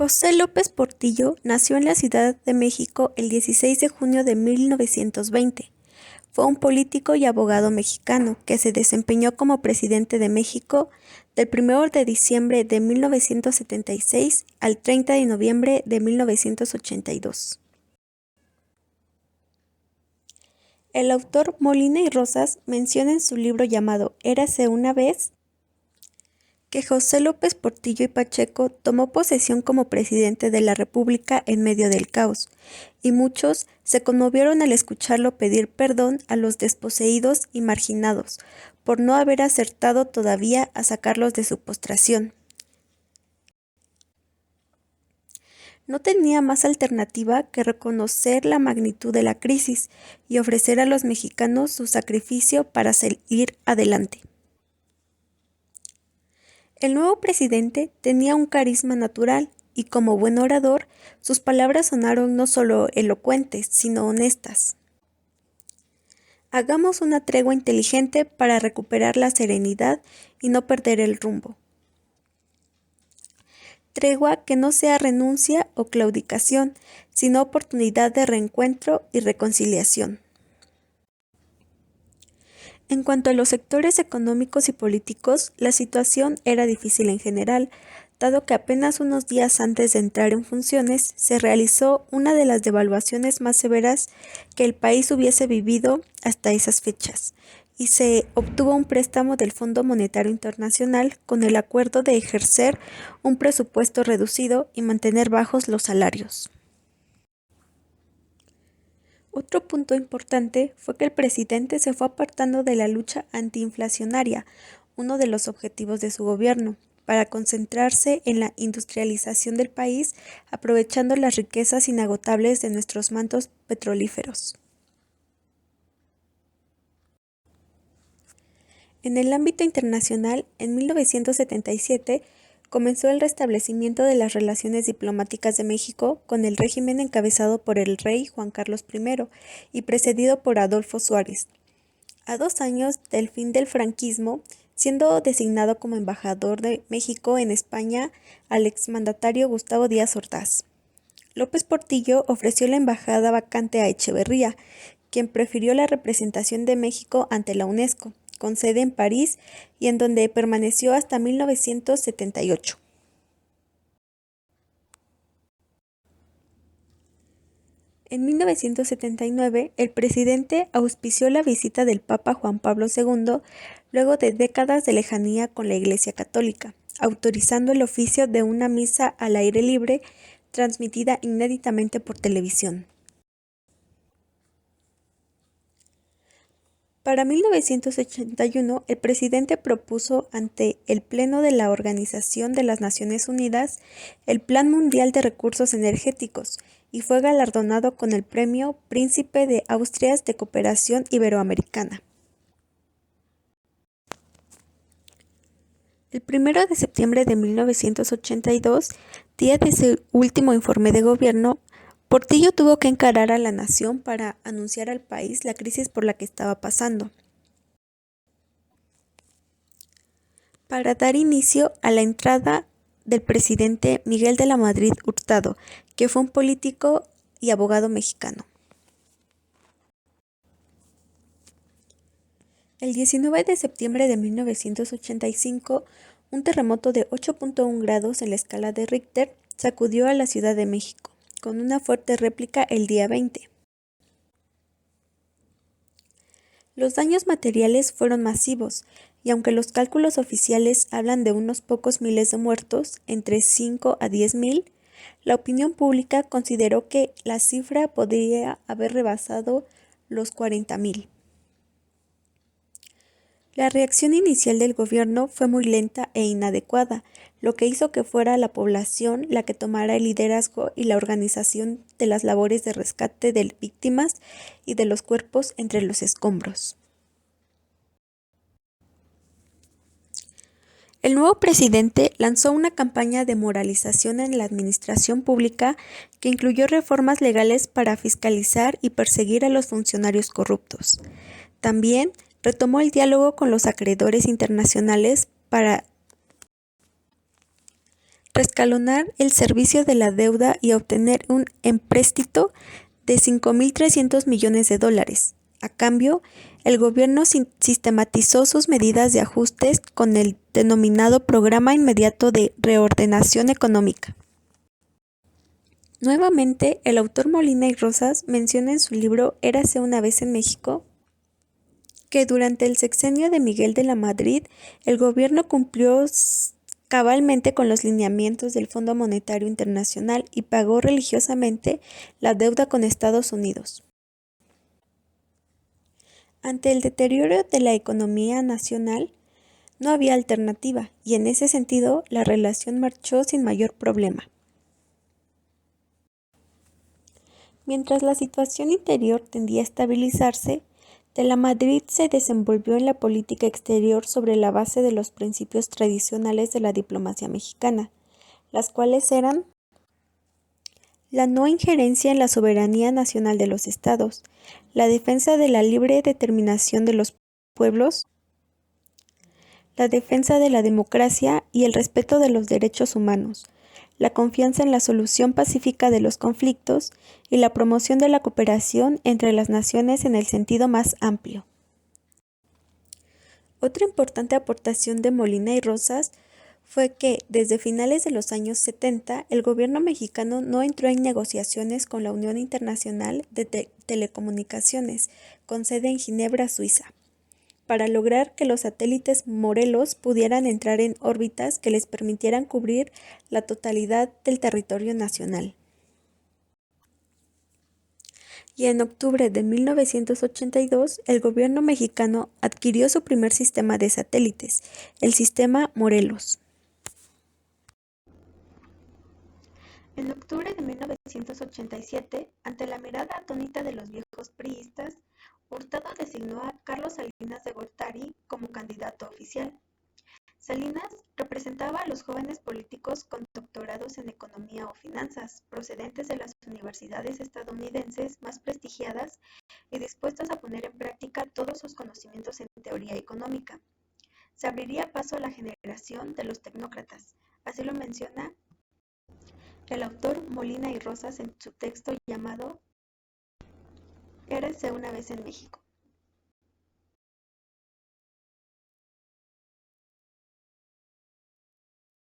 José López Portillo nació en la Ciudad de México el 16 de junio de 1920. Fue un político y abogado mexicano que se desempeñó como presidente de México del 1 de diciembre de 1976 al 30 de noviembre de 1982. El autor Molina y Rosas menciona en su libro llamado Érase una vez que José López Portillo y Pacheco tomó posesión como presidente de la República en medio del caos, y muchos se conmovieron al escucharlo pedir perdón a los desposeídos y marginados por no haber acertado todavía a sacarlos de su postración. No tenía más alternativa que reconocer la magnitud de la crisis y ofrecer a los mexicanos su sacrificio para seguir adelante. El nuevo presidente tenía un carisma natural y como buen orador, sus palabras sonaron no solo elocuentes, sino honestas. Hagamos una tregua inteligente para recuperar la serenidad y no perder el rumbo. Tregua que no sea renuncia o claudicación, sino oportunidad de reencuentro y reconciliación. En cuanto a los sectores económicos y políticos, la situación era difícil en general, dado que apenas unos días antes de entrar en funciones se realizó una de las devaluaciones más severas que el país hubiese vivido hasta esas fechas, y se obtuvo un préstamo del Fondo Monetario Internacional con el acuerdo de ejercer un presupuesto reducido y mantener bajos los salarios. Otro punto importante fue que el presidente se fue apartando de la lucha antiinflacionaria, uno de los objetivos de su gobierno, para concentrarse en la industrialización del país, aprovechando las riquezas inagotables de nuestros mantos petrolíferos. En el ámbito internacional, en 1977, comenzó el restablecimiento de las relaciones diplomáticas de México con el régimen encabezado por el rey Juan Carlos I y precedido por Adolfo Suárez. A 2 años del fin del franquismo, siendo designado como embajador de México en España al exmandatario Gustavo Díaz Ordaz. López Portillo ofreció la embajada vacante a Echeverría, quien prefirió la representación de México ante la UNESCO, con sede en París y en donde permaneció hasta 1978. En 1979, el presidente auspició la visita del Papa Juan Pablo II luego de décadas de lejanía con la Iglesia Católica, autorizando el oficio de una misa al aire libre transmitida inéditamente por televisión. Para 1981, el presidente propuso ante el Pleno de la Organización de las Naciones Unidas el Plan Mundial de Recursos Energéticos y fue galardonado con el Premio Príncipe de Asturias de Cooperación Iberoamericana. El 1 de septiembre de 1982, día de su último informe de gobierno, Portillo tuvo que encarar a la nación para anunciar al país la crisis por la que estaba pasando. Para dar inicio a la entrada del presidente Miguel de la Madrid Hurtado, que fue un político y abogado mexicano. El 19 de septiembre de 1985, un terremoto de 8.1 grados en la escala de Richter sacudió a la Ciudad de México, con una fuerte réplica el día 20. Los daños materiales fueron masivos, y aunque los cálculos oficiales hablan de unos pocos miles de muertos, entre 5 a 10,000, la opinión pública consideró que la cifra podría haber rebasado los 40,000. La reacción inicial del gobierno fue muy lenta e inadecuada, lo que hizo que fuera la población la que tomara el liderazgo y la organización de las labores de rescate de víctimas y de los cuerpos entre los escombros. El nuevo presidente lanzó una campaña de moralización en la administración pública que incluyó reformas legales para fiscalizar y perseguir a los funcionarios corruptos. También retomó el diálogo con los acreedores internacionales para rescalonar el servicio de la deuda y obtener un empréstito de $5.300 millones. A cambio, el gobierno sistematizó sus medidas de ajustes con el denominado Programa Inmediato de Reordenación Económica. Nuevamente, el autor Molina y Rosas menciona en su libro Érase una vez en México que durante el sexenio de Miguel de la Madrid, el gobierno cumplió cabalmente con los lineamientos del Fondo Monetario Internacional y pagó religiosamente la deuda con Estados Unidos. Ante el deterioro de la economía nacional, no había alternativa y en ese sentido la relación marchó sin mayor problema. Mientras la situación interior tendía a estabilizarse, de la Madrid se desenvolvió en la política exterior sobre la base de los principios tradicionales de la diplomacia mexicana, las cuales eran la no injerencia en la soberanía nacional de los estados, la defensa de la libre determinación de los pueblos, la defensa de la democracia y el respeto de los derechos humanos, la confianza en la solución pacífica de los conflictos y la promoción de la cooperación entre las naciones en el sentido más amplio. Otra importante aportación de Molina y Rosas fue que, desde finales de los años 70, el gobierno mexicano no entró en negociaciones con la Unión Internacional de Telecomunicaciones, con sede en Ginebra, Suiza, para lograr que los satélites Morelos pudieran entrar en órbitas que les permitieran cubrir la totalidad del territorio nacional. Y en octubre de 1982, el gobierno mexicano adquirió su primer sistema de satélites, el sistema Morelos. En octubre de 1987, ante la mirada atónita de los viejos priistas, Hurtado designó a Carlos Salinas de Gortari como candidato oficial. Salinas representaba a los jóvenes políticos con doctorados en economía o finanzas, procedentes de las universidades estadounidenses más prestigiadas y dispuestos a poner en práctica todos sus conocimientos en teoría económica. Se abriría paso a la generación de los tecnócratas, así lo menciona el autor Molina y Rosas en su texto llamado Érase una vez en México.